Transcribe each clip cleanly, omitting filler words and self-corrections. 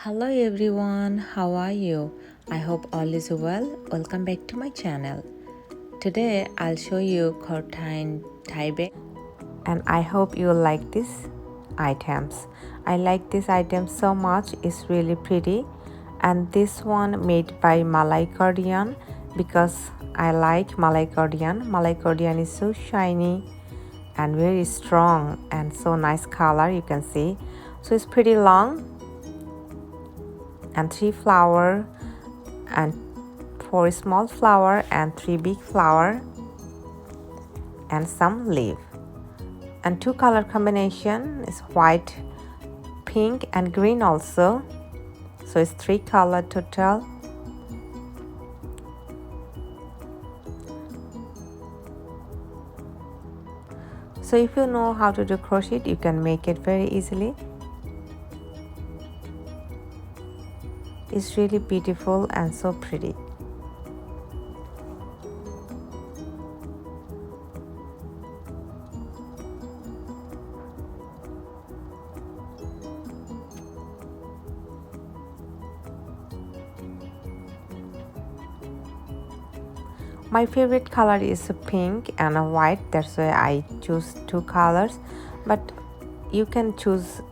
Hello everyone, how are you? I hope all is well. Welcome back to my channel. Today I'll show you Crochet tie bag and I hope you like these items. I like this item so much, it's really pretty, and this one made by Malay Cardigan because I like Malay Cardigan. Malay Cardigan is so shiny and very strong and so nice color, you can see. So it's pretty long and 3 flower and 4 small flower and 3 big flower and some leaf, and 2 color combination is white, pink and green also, so it's 3 color total. So if you know how to do crochet, you can make it very easily. It's really beautiful and so pretty. My favorite color is pink and white, that's why I choose 2 colors, but you can choose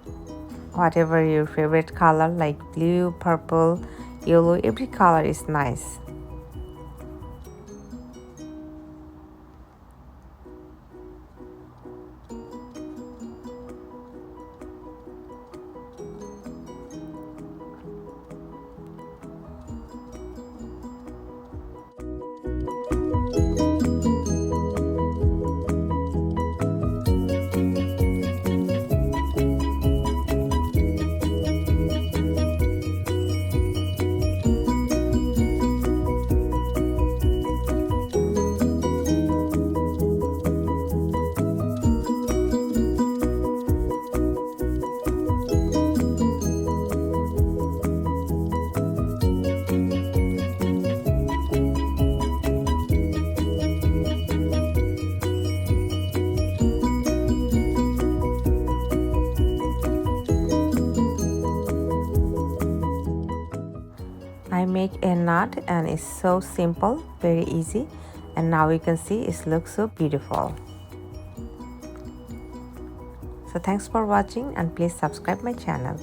whatever your favorite color, like blue, purple, yellow, every color is nice. I make a knot and it's so simple, very easy, and now you can see it looks so beautiful. So thanks for watching and please subscribe my channel.